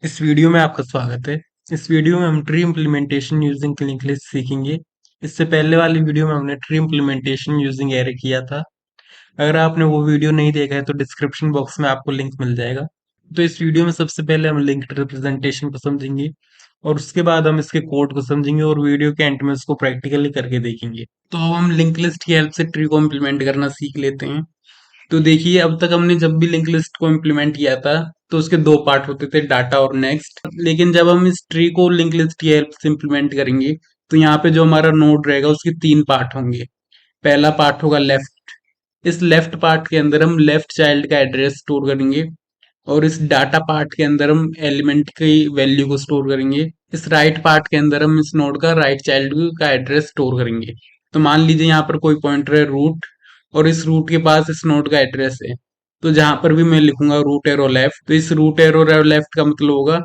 इस वीडियो में आपका स्वागत है। इस वीडियो में हम tree implementation using link list सीखेंगे। इससे पहले वाली वीडियो में हमने ट्री इम्प्लीमेंटेशन यूजिंग एरे किया था। अगर आपने वो वीडियो नहीं देखा है तो डिस्क्रिप्शन बॉक्स में आपको लिंक मिल जाएगा। तो इस वीडियो में सबसे पहले हम लिंक्ड रिप्रेजेंटेशन को समझेंगे और उसके बाद हम इसके कोड को समझेंगे और वीडियो के एंड में उसको प्रैक्टिकली करके देखेंगे। तो अब हम लिंक लिस्ट की हेल्प से ट्री को इम्प्लीमेंट करना सीख लेते हैं। तो देखिए, अब तक हमने जब भी लिंक लिस्ट को इम्प्लीमेंट किया था तो उसके दो पार्ट होते थे, डाटा और नेक्स्ट। लेकिन जब हम इस ट्री को लिंक लिस्ट की हेल्प से इम्प्लीमेंट करेंगे तो यहाँ पे जो हमारा नोड रहेगा उसके तीन पार्ट होंगे। पहला पार्ट होगा लेफ्ट। इस लेफ्ट पार्ट के अंदर हम लेफ्ट चाइल्ड का एड्रेस स्टोर करेंगे और इस डाटा पार्ट के अंदर हम एलिमेंट की वैल्यू को स्टोर करेंगे। इस राइट पार्ट के अंदर हम इस नोड का राइट चाइल्ड का एड्रेस स्टोर करेंगे। तो मान लीजिए यहाँ पर कोई पॉइंटर है रूट और इस रूट के पास इस नोड का एड्रेस है। तो जहां पर भी मैं लिखूंगा रूट एरो लेफ्ट, तो इस रूट एरो लेफ्ट का मतलब होगा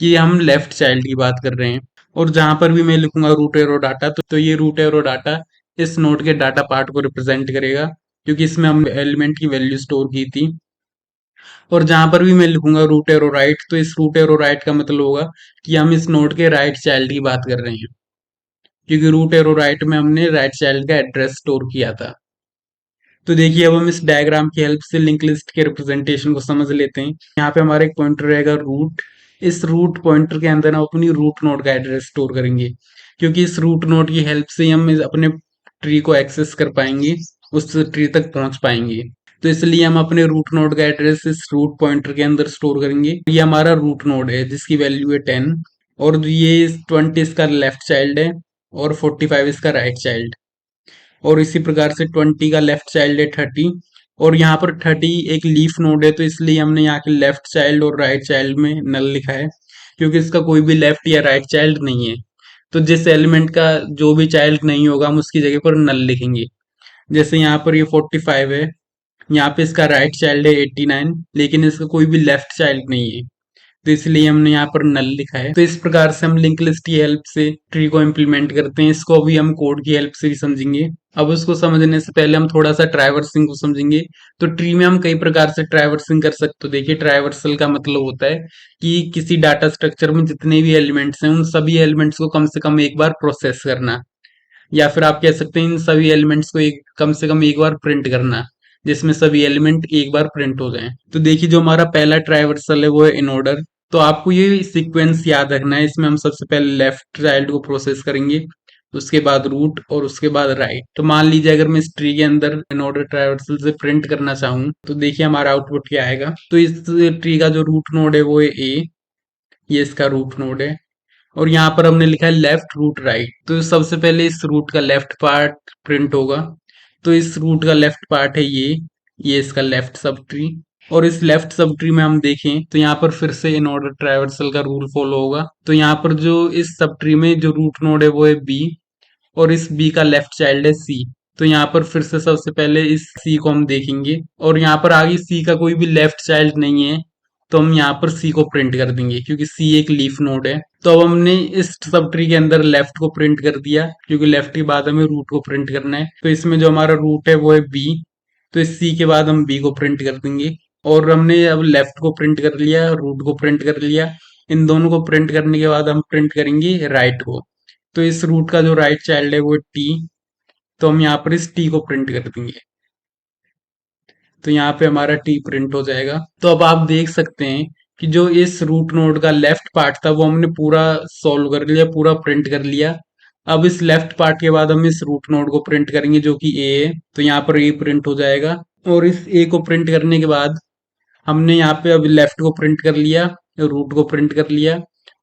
कि हम लेफ्ट चाइल्ड की बात कर रहे हैं। और जहां पर भी मैं लिखूंगा रूट एरो डाटा, तो ये रूट एरो डाटा इस नोड के डाटा पार्ट को रिप्रेजेंट करेगा, क्योंकि इसमें हम एलिमेंट की वैल्यू स्टोर की थी। और जहां पर भी मैं लिखूंगा रूट एरो राइट, तो इस रूट एरो राइट का मतलब होगा कि हम इस नोड के राइट चाइल्ड की बात कर रहे हैं, क्योंकि रूट एरो राइट में हमने राइट चाइल्ड का एड्रेस स्टोर किया था। तो देखिए, अब हम इस डायग्राम की हेल्प से लिंक लिस्ट के रिप्रेजेंटेशन को समझ लेते हैं। यहाँ पे हमारा एक पॉइंटर रहेगा रूट। इस रूट पॉइंटर के अंदर हम अपनी रूट नोड का एड्रेस स्टोर करेंगे, क्योंकि इस रूट नोड की हेल्प से हम अपने ट्री को एक्सेस कर पाएंगे, उस ट्री तक पहुंच पाएंगे। तो इसलिए हम अपने रूट नोड का एड्रेस इस रूट पॉइंटर के अंदर स्टोर करेंगे। ये हमारा रूट नोड है जिसकी वैल्यू है 10, और ये 20 इसका लेफ्ट चाइल्ड है और 45 इसका राइट चाइल्ड। और इसी प्रकार से 20 का लेफ्ट चाइल्ड है 30, और यहाँ पर 30 एक लीफ नोड है, तो इसलिए हमने यहाँ के लेफ्ट चाइल्ड और राइट चाइल्ड में नल लिखा है, क्योंकि इसका कोई भी लेफ्ट या राइट चाइल्ड नहीं है। तो जिस एलिमेंट का जो भी चाइल्ड नहीं होगा हम उसकी जगह पर नल लिखेंगे। जैसे यहाँ पर ये 45 है, यहाँ पे इसका राइट चाइल्ड है 89, लेकिन इसका कोई भी लेफ्ट चाइल्ड नहीं है, तो इसलिए हमने यहाँ पर नल लिखा है। तो इस प्रकार से हम लिंक लिस्ट की हेल्प से ट्री को इम्प्लीमेंट करते हैं। इसको अभी हम कोड की हेल्प से भी समझेंगे। अब उसको समझने से पहले हम थोड़ा सा ट्राइवर्सिंग को समझेंगे। तो ट्री में हम कई प्रकार से ट्राइवर्सिंग कर सकते हो। देखिए, ट्राइवर्सल का मतलब होता है कि किसी डाटा स्ट्रक्चर में जितने भी एलिमेंट्स हैं उन सभी एलिमेंट्स को कम से कम एक बार प्रोसेस करना, या फिर आप कह सकते हैं इन सभी एलिमेंट्स को एक कम से कम एक बार प्रिंट करना, जिसमें सभी एलिमेंट एक बार प्रिंट हो जाएं। तो देखिए, जो हमारा पहला ट्राइवर्सल है वो है इन ऑर्डर। तो आपको ये सीक्वेंस याद रखना है। इसमें हम सबसे पहले लेफ्ट चाइल्ड को प्रोसेस करेंगे, उसके बाद रूट और उसके बाद राइट। तो मान लीजिए अगर मैं इस ट्री के अंदर इन ऑर्डर ट्राइवर्सल से प्रिंट करना चाहूँ तो देखिए हमारा आउटपुट क्या आएगा। तो इस ट्री का जो रूट नोड है वो है ए, ये इसका रूट नोड है। और यहाँ पर हमने लिखा है लेफ्ट रूट राइट, तो सबसे पहले इस रूट का लेफ्ट पार्ट प्रिंट होगा। तो इस रूट का लेफ्ट पार्ट है ये इसका लेफ्ट सब ट्री। और इस लेफ्ट सब ट्री में हम देखें तो यहाँ पर फिर से इन ऑर्डर ट्राइवर्सल का रूल फॉलो होगा। तो यहाँ पर जो इस सब ट्री में जो रूट नोड है वो है बी, और इस बी का लेफ्ट चाइल्ड है सी। तो यहाँ पर फिर से सबसे पहले इस सी को हम देखेंगे, और यहाँ पर आगे सी का कोई भी लेफ्ट चाइल्ड नहीं है, तो हम यहाँ पर सी को प्रिंट कर देंगे, क्योंकि सी एक लीफ नोड है। तो अब हमने इस सब ट्री के अंदर लेफ्ट को प्रिंट कर दिया, क्योंकि लेफ्ट के बाद हमें रूट को प्रिंट करना है। तो इसमें जो हमारा रूट है वो है बी, तो इस सी के बाद हम बी को प्रिंट कर देंगे। और हमने अब लेफ्ट को प्रिंट कर लिया, रूट को प्रिंट कर लिया। इन दोनों को प्रिंट करने के बाद हम प्रिंट करेंगे राइट को। तो इस रूट का जो राइट चाइल्ड है वो है टी, तो हम यहाँ पर इस टी को प्रिंट कर देंगे। तो यहाँ पे हमारा टी प्रिंट हो जाएगा। तो अब आप देख सकते हैं कि जो इस रूट नोड का लेफ्ट पार्ट था वो हमने पूरा सॉल्व कर लिया, पूरा प्रिंट कर लिया। अब इस लेफ्ट पार्ट के बाद हम इस रूट नोड को प्रिंट करेंगे जो कि ए है, तो यहाँ पर ए प्रिंट हो जाएगा। और इस ए को प्रिंट करने के बाद हमने यहाँ पे अब लेफ्ट को प्रिंट कर लिया, रूट को प्रिंट कर लिया।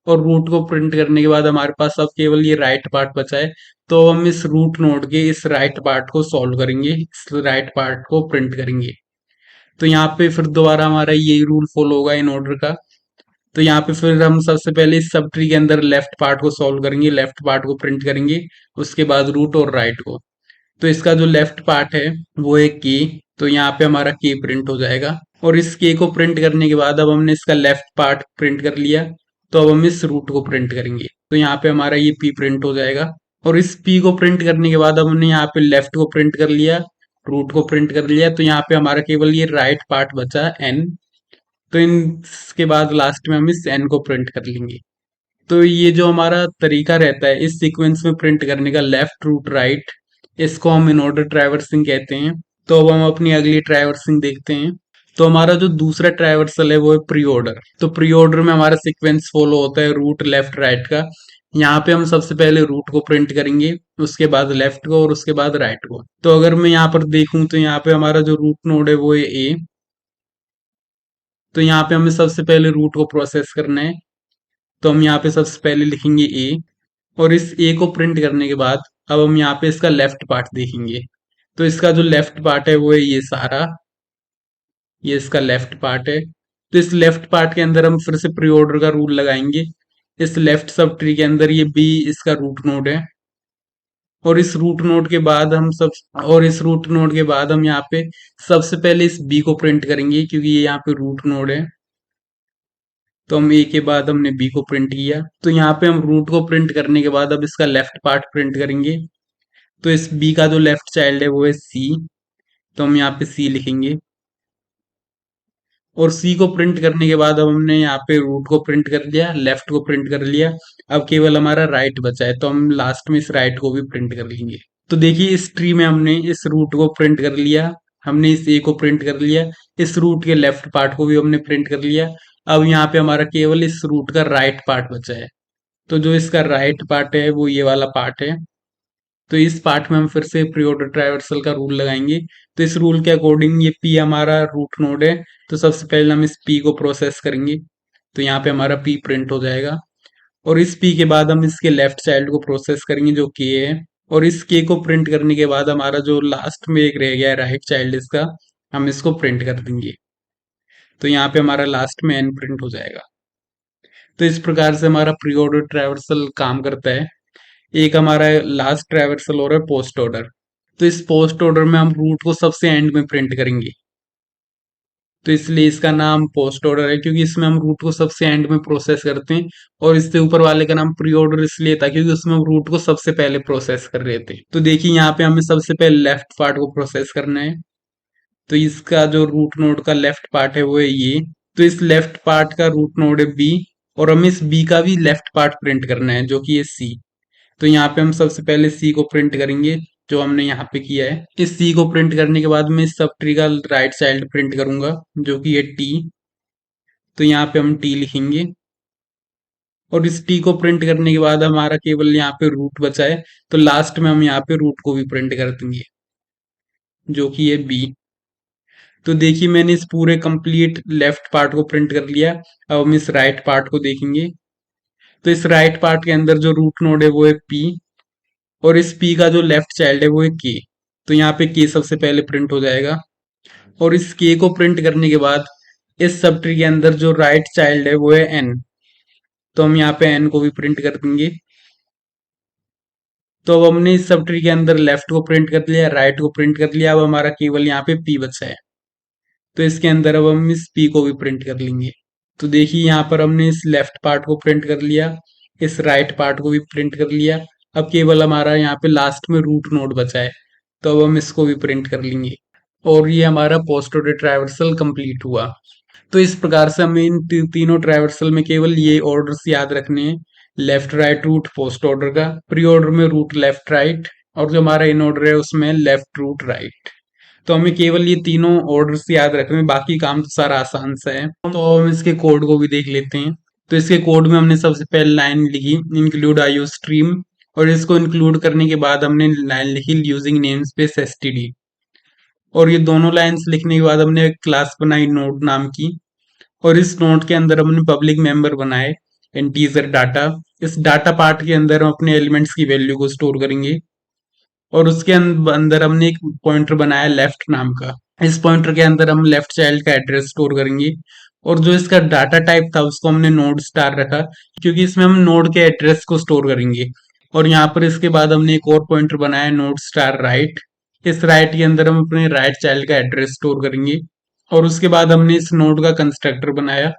और रूट को प्रिंट करने के बाद हमारे पास अब केवल ये राइट पार्ट बचा है। तो हम इस रूट नोड के इस राइट पार्ट को सॉल्व करेंगे, इस राइट पार्ट को प्रिंट करेंगे। तो यहाँ पे फिर दोबारा हमारा यही रूल फॉलो होगा इन ऑर्डर का। तो यहाँ पे फिर हम सबसे पहले इस सब ट्री के अंदर लेफ्ट पार्ट को सॉल्व करेंगे, लेफ्ट पार्ट को प्रिंट करेंगे, उसके बाद रूट और राइट को। तो इसका जो लेफ्ट पार्ट है वो है के, तो यहाँ पे हमारा के प्रिंट हो जाएगा। और इस के को प्रिंट करने के बाद अब हमने इसका लेफ्ट पार्ट प्रिंट कर लिया, तो अब हम इस रूट को प्रिंट करेंगे। तो यहाँ पे हमारा ये पी प्रिंट हो जाएगा। और इस पी को प्रिंट करने के बाद अब हमने यहाँ पे लेफ्ट को प्रिंट कर लिया, रूट को प्रिंट कर लिया, तो यहाँ पे हमारा केवल ये राइट पार्ट बचा एन। तो इसके बाद लास्ट में हम इस n को प्रिंट कर लेंगे। तो ये जो हमारा तरीका रहता है इस सीक्वेंस में प्रिंट करने का, लेफ्ट रूट राइट, इसको हम इन ऑर्डर ट्रैवर्सिंग कहते हैं। तो अब हम अपनी अगली ट्रैवर्सिंग देखते हैं। तो हमारा जो दूसरा ट्रैवर्सल है वो है प्री ऑर्डर। तो प्री ऑर्डर में हमारा सीक्वेंस फॉलो होता है रूट लेफ्ट राइट का। यहाँ पे हम सबसे पहले रूट को प्रिंट करेंगे, उसके बाद लेफ्ट को और उसके बाद राइट को। तो अगर मैं यहाँ पर देखूं तो यहाँ पे हमारा जो रूट नोड है वो है ए। तो यहाँ पे हमें सबसे पहले रूट को प्रोसेस करना है। तो हम यहाँ पे सबसे पहले लिखेंगे ए, और इस ए को प्रिंट करने के बाद अब हम यहाँ पे इसका लेफ्ट पार्ट देखेंगे। तो इसका जो लेफ्ट पार्ट है वो है ये सारा, ये इसका लेफ्ट पार्ट है। तो इस लेफ्ट पार्ट के अंदर हम फिर से प्री ऑर्डर का रूल लगाएंगे। इस लेफ्ट सब ट्री के अंदर ये बी इसका रूट नोड है, और इस रूट नोड के बाद हम यहाँ पे सबसे पहले इस बी को प्रिंट करेंगे, क्योंकि ये यहाँ पे रूट नोड है। तो हम ए के बाद हमने बी को प्रिंट किया। तो यहाँ पे हम रूट को प्रिंट करने के बाद अब इसका लेफ्ट पार्ट प्रिंट करेंगे। तो इस बी का जो लेफ्ट चाइल्ड है वो है सी। तो हम यहाँ पे सी लिखेंगे, और सी को प्रिंट करने के बाद अब हमने यहाँ पे रूट को प्रिंट कर लिया, लेफ्ट को प्रिंट कर लिया। अब केवल हमारा राइट बचा है, तो हम लास्ट में इस राइट को भी प्रिंट कर लेंगे। तो देखिए इस ट्री में हमने इस रूट को प्रिंट कर लिया, हमने इस ए को प्रिंट कर लिया, इस रूट के लेफ्ट पार्ट को भी हमने प्रिंट कर लिया। अब यहाँ पे हमारा केवल इस रूट का राइट पार्ट बचा है। तो जो इसका राइट पार्ट है वो ये वाला पार्ट है। तो इस पार्ट में हम फिर से प्री ऑर्डर ट्राइवर्सल का रूल लगाएंगे। तो इस रूल के अकॉर्डिंग ये पी हमारा रूट नोड है, तो सबसे पहले हम इस पी को प्रोसेस करेंगे। तो यहाँ पे हमारा पी प्रिंट हो जाएगा, और इस पी के बाद हम इसके लेफ्ट चाइल्ड को प्रोसेस करेंगे जो के है, और इस के को प्रिंट करने के बाद हमारा जो लास्ट में एक रह गया है राइट चाइल्ड इसका, हम इसको प्रिंट कर देंगे। तो यहाँ पे हमारा लास्ट में एन प्रिंट हो जाएगा। तो इस प्रकार से हमारा प्री ऑर्डर ट्रैवर्सल काम करता है। एक हमारा लास्ट ट्रैवर्सल हो रहा है पोस्ट ऑर्डर। तो इस पोस्ट ऑर्डर में हम रूट को सबसे एंड में प्रिंट करेंगे। तो इसलिए इसका नाम पोस्ट ऑर्डर है, क्योंकि इसमें हम रूट को सबसे एंड में प्रोसेस करते हैं। और इससे ऊपर वाले का नाम प्री ऑर्डर इसलिए था क्योंकि उसमें हम रूट को सबसे पहले प्रोसेस कर रहे थे। तो देखिए यहाँ पे हमें सबसे पहले लेफ्ट पार्ट को प्रोसेस करना है। तो इसका जो रूट नोड का लेफ्ट पार्ट है वो है ये। तो इस लेफ्ट पार्ट का रूट नोड है बी, और हमें इस बी का भी लेफ्ट पार्ट प्रिंट करना है जो कि है सी। तो यहाँ पे हम सबसे पहले सी को प्रिंट करेंगे, जो हमने यहाँ पे किया है। इस सी को प्रिंट करने के बाद मैं इस सब ट्री का राइट चाइल्ड प्रिंट करूंगा जो कि है टी। तो यहाँ पे हम टी लिखेंगे, और इस टी को प्रिंट करने के बाद हमारा केवल यहाँ पे रूट बचा है। तो लास्ट में हम यहाँ पे रूट को भी प्रिंट कर देंगे जो कि है बी। तो देखिए मैंने इस पूरे कंप्लीट लेफ्ट पार्ट को प्रिंट कर लिया। अब हम इस राइट पार्ट को देखेंगे। तो इस राइट पार्ट के अंदर जो रूट नोड है वो है पी, और इस पी का जो लेफ्ट चाइल्ड है वो है के। तो यहाँ पे के सबसे पहले प्रिंट हो जाएगा, और इस के को प्रिंट करने के बाद इस सब ट्री के अंदर जो राइट चाइल्ड है वो है एन। तो हम यहाँ पे एन को भी प्रिंट कर देंगे। तो अब हमने इस सब ट्री के अंदर लेफ्ट को प्रिंट कर लिया, राइट को प्रिंट कर लिया। अब हमारा केवल यहाँ पे पी बचा है। तो इसके अंदर अब हम इस पी को भी प्रिंट कर लेंगे। तो देखिए यहाँ पर हमने इस लेफ्ट पार्ट को प्रिंट कर लिया, इस राइट पार्ट को भी प्रिंट कर लिया। अब केवल हमारा यहाँ पे लास्ट में रूट नोड बचा है, तो अब हम इसको भी प्रिंट कर लेंगे, और ये हमारा पोस्ट ऑर्डर ट्रैवर्सल कंप्लीट हुआ। तो इस प्रकार से हमें इन तीनों ट्रैवर्सल में केवल ये ऑर्डर्स याद रखने हैं, left right root post order का। प्री ऑर्डर में रूट लेफ्ट राइट, और जो हमारा इन ऑर्डर है उसमें लेफ्ट रूट राइट। तो हमें केवल ये तीनों ऑर्डर्स याद रखने हैं, बाकी काम तो सारा आसान सा है। तो हम इसके कोड को भी देख लेते हैं। तो इसके कोड में हमने सबसे पहले लाइन लिखी इंक्लूड आईओ स्ट्रीम, और इसको इंक्लूड करने के बाद हमने लाइन लिखी यूजिंग नेम स्पेस एसटीडी। और ये दोनों लाइंस लिखने के बाद हमने एक क्लास बनाई नोड नाम की, और इस नोड के अंदर हमने पब्लिक मेंबर बनाए इंटीजर डाटा। इस डाटा पार्ट के अंदर हम अपने एलिमेंट्स की वैल्यू को स्टोर करेंगे, और उसके अंदर हमने एक पॉइंटर बनाया लेफ्ट नाम का। इस पॉइंटर के अंदर हम लेफ्ट चाइल्ड का एड्रेस स्टोर करेंगे, और जो इसका डाटा टाइप था उसको हमने नोड स्टार रखा, क्योंकि इसमें हम नोड के एड्रेस को स्टोर करेंगे। और यहाँ पर इसके बाद हमने एक और पॉइंटर बनाया नोड स्टार राइट। इस राइट के अंदर हम अपने राइट चाइल्ड का एड्रेस स्टोर करेंगे, और उसके बाद हमने इस नोड का कंस्ट्रक्टर बनाया,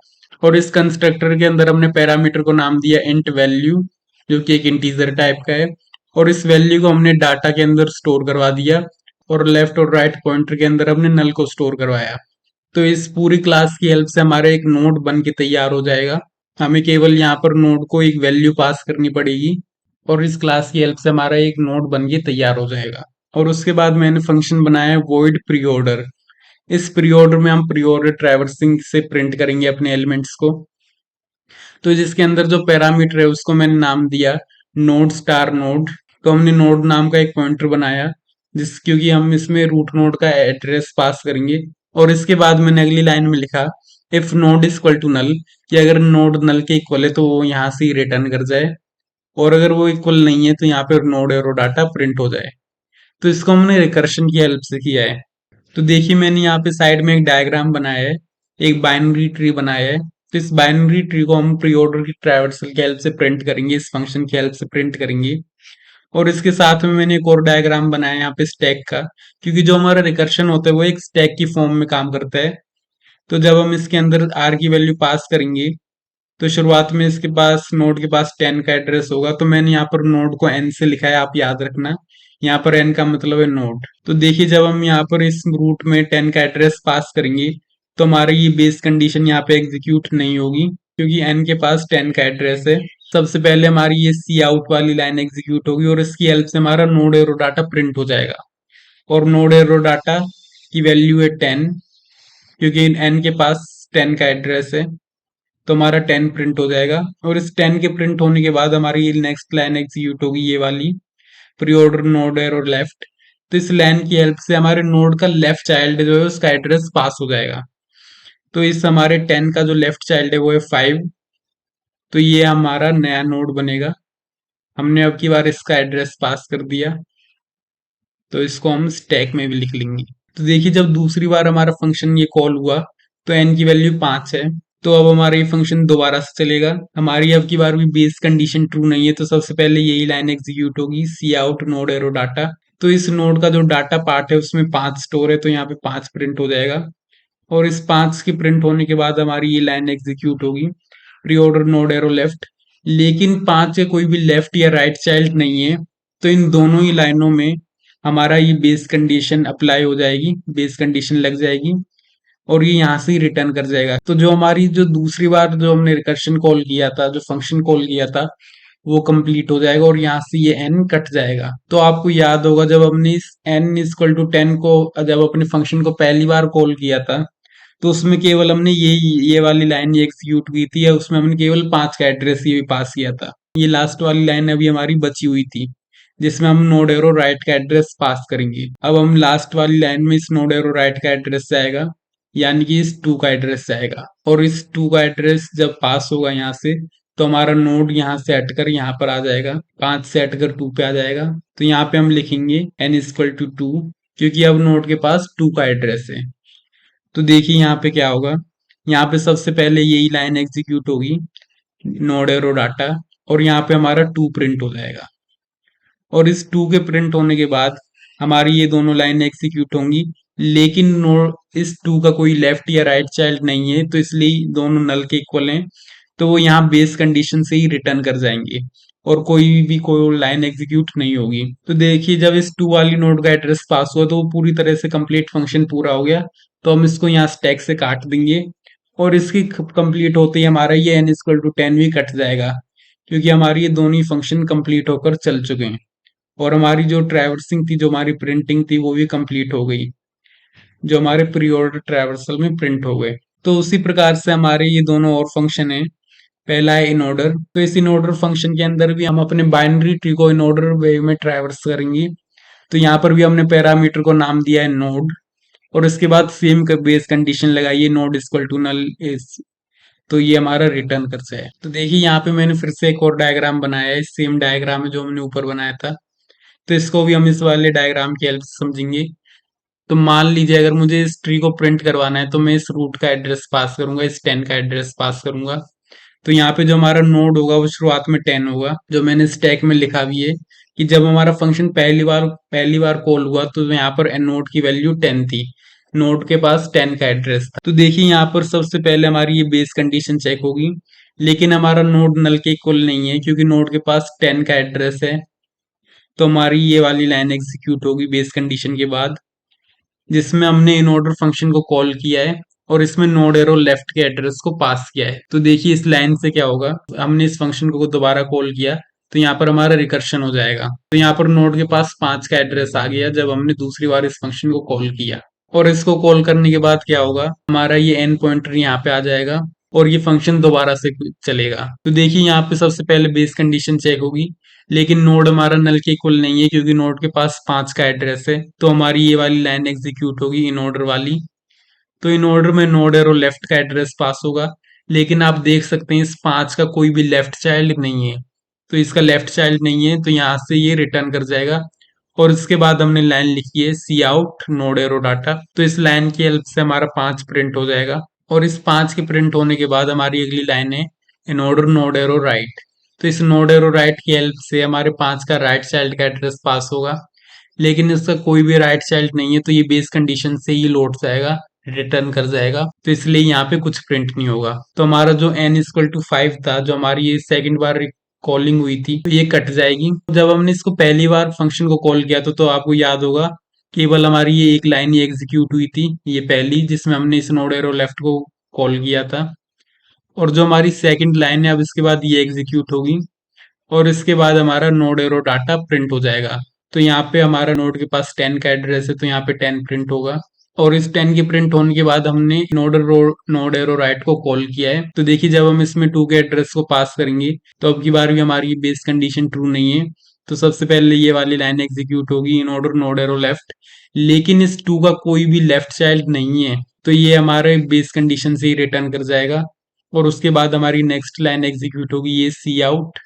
और इस कंस्ट्रक्टर के अंदर हमने पैरामीटर को नाम दिया इंट वैल्यू, जो कि एक इंटीजर टाइप का है। और इस वैल्यू को हमने डाटा के अंदर स्टोर करवा दिया, और लेफ्ट और राइट पॉइंटर के अंदर हमने नल को स्टोर करवाया। तो इस पूरी क्लास की हेल्प से हमारा एक नोड बन के तैयार हो जाएगा। हमें केवल यहाँ पर नोड को एक वैल्यू पास करनी पड़ेगी और इस क्लास की हेल्प से हमारा एक नोड बन के तैयार हो जाएगा। और उसके बाद मैंने फंक्शन बनाया है void pre-order। इस प्री ऑर्डर में हम प्री ऑर्डर ट्रैवर्सिंग से प्रिंट करेंगे अपने एलिमेंट्स को। तो जिसके अंदर जो पैरामीटर है उसको मैंने नाम दिया नोड स्टार नोड। तो हमने नोड नाम का एक पॉइंटर बनाया क्योंकि हम इसमें रूट नोड का एड्रेस पास करेंगे। और इसके बाद मैंने अगली लाइन में लिखा if node is equal to null, कि अगर नोड नल के इक्वल है तो वो यहाँ से ही रिटर्न कर जाए, और अगर वो इक्वल नहीं है तो यहाँ पे नोड एरो डाटा प्रिंट हो जाए। तो इसको हमने रिकर्शन की हेल्प से किया है। तो देखिए मैंने यहाँ पे साइड में एक डायग्राम बनाया है, एक बाइनरी ट्री बनाया है। तो इस बाइनरी ट्री को हम प्री ऑर्डर की ट्रैवर्सल की हेल्प से प्रिंट करेंगे, इस फंक्शन की हेल्प से प्रिंट करेंगे। और इसके साथ में मैंने एक और डायग्राम बनाया है यहाँ पे स्टैक का, क्योंकि जो हमारा रिकर्शन होता है वो एक स्टैक की फॉर्म में काम करता है। तो जब हम इसके अंदर आर की वैल्यू पास करेंगे तो शुरुआत में इसके पास नोड के पास 10 का एड्रेस होगा। तो मैंने यहाँ पर नोड को n से लिखा है, आप याद रखना। यहाँ पर n का मतलब है नोड। तो देखिए जब हम यहाँ पर इस रूट में 10 का एड्रेस पास करेंगे तो हमारी ये बेस कंडीशन यहाँ पे एग्जीक्यूट नहीं होगी, क्योंकि n के पास 10 का एड्रेस है। सबसे पहले हमारी ये सी आउट वाली लाइन एग्जीक्यूट होगी और इसकी हेल्प से हमारा नोड एरो डाटा प्रिंट हो जाएगा। और नोड एरो डाटा की वैल्यू है 10, क्योंकि n के पास 10 का एड्रेस है, तो हमारा 10 प्रिंट हो जाएगा। और इस 10 के प्रिंट होने के बाद हमारी ये नेक्स्ट लाइन एग्जीक्यूट होगी, ये वाली pre order node arrow left. तो इस लाइन की हेल्प से हमारे नोड का लेफ्ट चाइल्ड जो है उसका एड्रेस पास हो जाएगा। तो इस हमारे 10 का जो लेफ्ट चाइल्ड है वो है 5। तो ये हमारा नया नोड बनेगा। हमने अब की बार इसका एड्रेस पास कर दिया, तो इसको हम स्टैक में भी लिख लेंगे। तो देखिए जब दूसरी बार हमारा फंक्शन ये कॉल हुआ तो n की वैल्यू 5 है। तो अब हमारा ये फंक्शन दोबारा से चलेगा। हमारी अब की बार भी बेस कंडीशन ट्रू नहीं है, तो सबसे पहले यही लाइन एग्जीक्यूट होगी, सी आउट नोड एरो डाटा। तो इस नोड का जो डाटा पार्ट है उसमें 5 स्टोर है, तो यहाँ पे 5 प्रिंट हो जाएगा। और इस 5 के प्रिंट होने के बाद हमारी ये लाइन एग्जीक्यूट होगी, pre order node arrow left. लेकिन 5 के कोई भी लेफ्ट या राइट चाइल्ड नहीं है, तो इन दोनों ही लाइनों में हमारा ये बेस कंडीशन अप्लाई हो जाएगी, बेस कंडीशन लग जाएगी और ये यहाँ से ही रिटर्न कर जाएगा। तो जो हमारी जो दूसरी बार जो हमने रिकर्शन कॉल किया था, जो फंक्शन कॉल किया था, वो कंप्लीट हो जाएगा और यहाँ से ये n कट जाएगा। तो आपको याद होगा जब हमने इस n इक्वल टू 10 को, जब अपने फंक्शन को पहली बार कॉल किया था तो उसमें केवल हमने ये वाली लाइन ये एग्जीक्यूट की थी, या उसमें हमने केवल 5 का एड्रेस ये पास किया था। ये लास्ट वाली लाइन अभी हमारी बची हुई थी, जिसमें हम नोड एरो राइट का एड्रेस पास करेंगे। अब हम लास्ट वाली लाइन में इस नोड एरो राइट का एड्रेस जाएगा, यानी कि इस 2 का एड्रेस जाएगा। और इस 2 का एड्रेस जब पास होगा यहाँ से, तो हमारा नोड यहाँ से हटकर यहाँ पर आ जाएगा, 5 से हटकर 2 पे आ जाएगा। तो यहाँ पे हम लिखेंगे n इक्वल टू 2, क्योंकि अब नोड के पास 2 का एड्रेस है। तो देखिए यहाँ पे क्या होगा, यहाँ पे सबसे पहले यही लाइन एग्जीक्यूट होगी, नोड एरो डाटा, और यहाँ पे हमारा 2 प्रिंट हो जाएगा। और इस 2 के प्रिंट होने के बाद हमारी ये दोनों लाइन एग्जीक्यूट होंगी, लेकिन इस 2 का कोई लेफ्ट या राइट चाइल्ड नहीं है, तो इसलिए दोनों नल के इक्वल हैं, तो वो यहाँ बेस कंडीशन से ही रिटर्न कर जाएंगे और कोई लाइन एग्जीक्यूट नहीं होगी। तो देखिए जब इस 2 वाली नोड का एड्रेस पास हुआ तो वो पूरी तरह से कंप्लीट फंक्शन पूरा हो गया। तो हम इसको यहाँ स्टैक से काट देंगे और इसकी कंप्लीट होते ही हमारा ये n इक्वल टू 10 भी कट जाएगा, क्योंकि हमारी ये दोनों ही फंक्शन कंप्लीट होकर चल चुके हैं और हमारी जो ट्रैवर्सिंग थी, जो हमारी प्रिंटिंग थी, वो भी कंप्लीट हो गई, जो हमारे प्री ऑर्डर ट्रैवर्सल में प्रिंट हो गए। तो उसी प्रकार से हमारे ये दोनों और फंक्शन है। पहला है इन ऑर्डर। तो इस इन ऑर्डर फंक्शन के अंदर भी हम अपने बाइनरी ट्री को इन ऑर्डर वे में ट्रैवर्स करेंगे। तो यहाँ पर भी हमने पैरामीटर को नाम दिया है नोड, और इसके बाद सेम बेस कंडीशन लगाइए, node equal to null is, तो ये हमारा रिटर्न कर जाए। तो देखिए यहाँ पे मैंने फिर से एक और डायग्राम बनाया है, सेम डायग्राम है जो हमने ऊपर बनाया था। तो इसको भी हम इस वाले डायग्राम की हेल्प से समझेंगे। तो मान लीजिए अगर मुझे इस ट्री को प्रिंट करवाना है तो मैं इस रूट का एड्रेस पास करूंगा, इस 10 का एड्रेस पास करूंगा। तो यहाँ पे जो हमारा नोड होगा वो शुरुआत में 10 होगा, जो मैंने स्टैक में लिखा भी है कि जब हमारा फंक्शन पहली बार कॉल हुआ तो यहाँ पर नोड की वैल्यू 10 थी, नोड के पास 10 का एड्रेस था। तो देखिए यहाँ पर सबसे पहले हमारी ये बेस कंडीशन चेक होगी, लेकिन हमारा नोड नल के इक्वल नहीं है, क्योंकि नोड के पास 10 का एड्रेस है। तो हमारी ये वाली लाइन एग्जीक्यूट होगी बेस कंडीशन के बाद, जिसमें हमने इन ऑर्डर फंक्शन को कॉल किया है और इसमें नोड एरो लेफ्ट के एड्रेस को पास किया है। तो देखिए इस लाइन से क्या होगा, हमने इस फंक्शन को दोबारा कॉल किया तो यहाँ पर हमारा रिकर्शन हो जाएगा। तो यहाँ पर नोड के पास 5 का एड्रेस आ गया जब हमने दूसरी बार इस फंक्शन को कॉल किया। और इसको कॉल करने के बाद क्या होगा, हमारा ये एन पॉइंटर यहाँ पे आ जाएगा और ये फंक्शन दोबारा से चलेगा। तो देखिए यहाँ पे सबसे पहले बेस कंडीशन चेक होगी, लेकिन नोड हमारा नल के इक्वल नहीं है क्योंकि नोड के पास 5 का एड्रेस है। तो हमारी ये वाली लाइन एग्जीक्यूट होगी इन ऑर्डर वाली। तो इन ऑर्डर में नोड एरो लेफ्ट का एड्रेस पास होगा, लेकिन आप देख सकते हैं इस 5 का कोई भी लेफ्ट चाइल्ड नहीं है। तो इसका लेफ्ट चाइल्ड नहीं है तो यहाँ से ये रिटर्न कर जाएगा। और इसके बाद हमने लाइन लिखी है सी आउट नोड एरो डाटा। तो इस लाइन की हेल्प से हमारा 5 प्रिंट हो जाएगा। और इस 5 के प्रिंट होने के बाद हमारी अगली लाइन है in order node arrow right. तो इस नोड एरो राइट की हेल्प से हमारे 5 का राइट चाइल्ड का एड्रेस पास होगा, लेकिन इसका कोई भी राइट चाइल्ड नहीं है तो ये बेस कंडीशन से ही लौट जाएगा, रिटर्न कर जाएगा। तो इसलिए यहाँ पे कुछ प्रिंट नहीं होगा। तो हमारा जो n इक्वल टू 5 था, जो हमारी ये सेकंड बार कॉलिंग हुई थी, तो ये कट जाएगी। जब हमने इसको पहली बार फंक्शन को कॉल किया तो आपको याद होगा केवल हमारी ये एक लाइन ही एग्जीक्यूट हुई थी, ये पहली, जिसमें हमने इस नोड एरो लेफ्ट को कॉल किया था। और जो हमारी सेकंड लाइन है अब इसके बाद ये एग्जीक्यूट होगी और इसके बाद हमारा नोड एरो डाटा प्रिंट हो जाएगा। तो यहाँ पे हमारा नोड के पास 10 का एड्रेस है तो यहाँ पे 10 प्रिंट होगा। और इस 10 के प्रिंट होने के बाद हमने नोड एरो राइट को कॉल किया है। तो देखिए जब हम इसमें 2 के एड्रेस को पास करेंगे तो अब की बार भी हमारी बेस कंडीशन ट्रू नहीं है। तो सबसे पहले ये वाली लाइन एग्जीक्यूट होगी in order node arrow left, लेकिन इस 2 का कोई भी लेफ्ट चाइल्ड नहीं है तो ये हमारे बेस कंडीशन से ही रिटर्न कर जाएगा। और उसके बाद हमारी नेक्स्ट लाइन एग्जीक्यूट होगी ये सी आउट,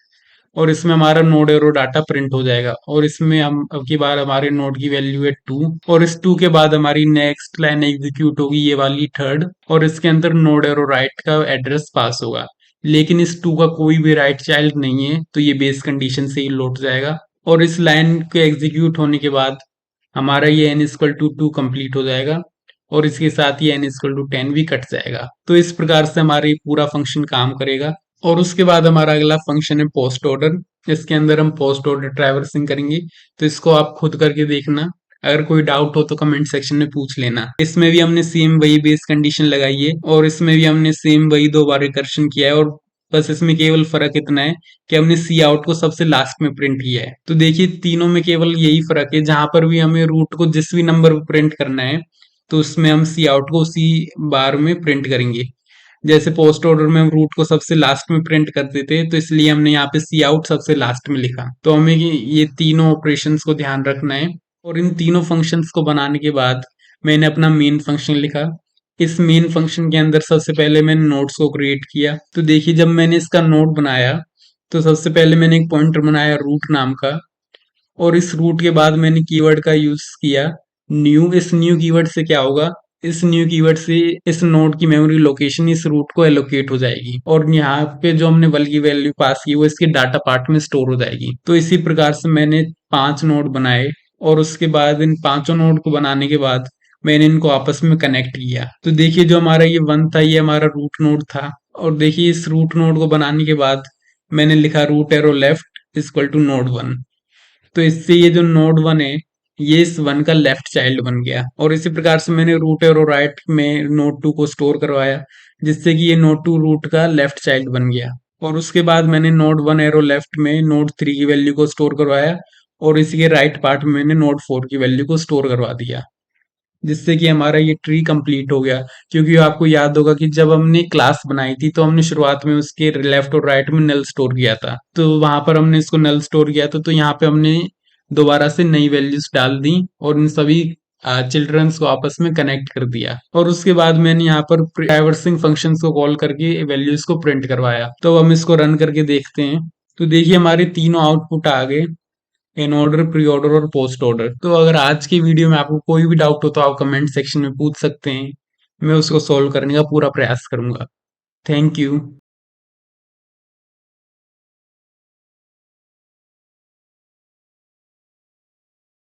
और इसमें हमारा नोड एरो डाटा प्रिंट हो जाएगा। और इसमें हम अब की बार हमारे नोड की वैल्यू है 2, और इस 2 के बाद हमारी नेक्स्ट लाइन एग्जीक्यूट होगी ये वाली थर्ड, और इसके अंदर नोड एरो राइट का एड्रेस पास होगा, लेकिन इस 2 का कोई भी राइट चाइल्ड नहीं है तो ये बेस कंडीशन से ही लौट जाएगा। और इस लाइन के एग्जीक्यूट होने के बाद हमारा ये n इक्वल टू 2 कंप्लीट हो जाएगा और इसके साथ ही n इक्वल टू 10 भी कट जाएगा। तो इस प्रकार से हमारा ये पूरा फंक्शन काम करेगा। और उसके बाद हमारा अगला फंक्शन है पोस्ट ऑर्डर। इसके अंदर हम पोस्ट ऑर्डर ट्रैवर्सिंग करेंगे, तो इसको आप खुद करके देखना। अगर कोई डाउट हो तो कमेंट सेक्शन में पूछ लेना। इसमें भी हमने सेम वही बेस कंडीशन लगाई है और इसमें भी हमने सेम वही 2 बार रिकर्शन किया है, और बस इसमें केवल फर्क इतना है कि हमने सी आउट को सबसे लास्ट में प्रिंट किया है। तो देखिए तीनों में केवल यही फर्क है, जहां पर भी हमें रूट को जिस भी नंबर पर प्रिंट करना है तो उसमें हम सी आउट को उसी बार में प्रिंट करेंगे। जैसे पोस्ट ऑर्डर में हम रूट को सबसे लास्ट में प्रिंट करते थे तो इसलिए हमने यहाँ पे सी आउट सबसे लास्ट में लिखा। तो हमें ये तीनों ऑपरेशंस को ध्यान रखना है। और इन तीनों फंक्शंस को बनाने के बाद मैंने अपना मेन फंक्शन लिखा। इस मेन फंक्शन के अंदर सबसे पहले मैंने नोड्स को क्रिएट किया। तो देखिए जब मैंने इसका नोड बनाया तो सबसे पहले मैंने एक पॉइंटर बनाया रूट नाम का, और इस रूट के बाद मैंने कीवर्ड का यूज किया न्यू। इस न्यू कीवर्ड से क्या होगा, इस न्यू कीवर्ड से इस नोड की मेमोरी लोकेशन इस रूट को एलोकेट हो जाएगी, और यहाँ पे जो हमने वल की वैल्यू पास की वो इसके डाटा पार्ट में स्टोर हो जाएगी। तो इसी प्रकार से मैंने 5 नोड बनाए, और उसके बाद इन पांचों नोड को बनाने के बाद मैंने इनको आपस में कनेक्ट किया। तो देखिए जो हमारा ये 1 था ये हमारा रूट नोड था, और देखिए इस रूट नोड को बनाने के बाद मैंने लिखा root arrow left equal to node 1। तो इससे ये जो नोड 1 है ये इस 1 का लेफ्ट चाइल्ड बन गया। और इसी प्रकार से मैंने रूट एरो राइट में नोड 2 को स्टोर करवाया, जिससे कि ये नोड 2 रूट का लेफ्ट चाइल्ड बन गया। और उसके बाद मैंने नोड 1 एरो लेफ्ट में नोड 3 की वैल्यू को स्टोर करवाया, और इसी के राइट पार्ट में मैंने नोड 4 की वैल्यू को स्टोर करवा दिया, जिससे कि हमारा ये ट्री कंप्लीट हो गया। क्योंकि आपको याद होगा कि जब हमने क्लास बनाई थी तो हमने शुरुआत में उसके लेफ्ट और राइट में नल स्टोर किया था, तो वहां पर हमने इसको नल स्टोर किया था। तो यहाँ पे हमने दोबारा से नई वैल्यूज डाल दी और इन सभी चिल्ड्रंस को आपस में कनेक्ट कर दिया। और उसके बाद मैंने यहाँ पर ट्रैवर्सिंग फंक्शंस को कॉल करके वैल्यूज को प्रिंट करवाया। तो हम इसको रन करके देखते हैं। तो देखिए हमारे तीनों आउटपुट आ गए, इन ऑर्डर, प्री ऑर्डर और पोस्ट ऑर्डर। तो अगर आज की वीडियो में आपको कोई भी डाउट हो तो आप कमेंट सेक्शन में पूछ सकते हैं, मैं उसको सॉल्व करने का पूरा प्रयास करूंगा। Thank you.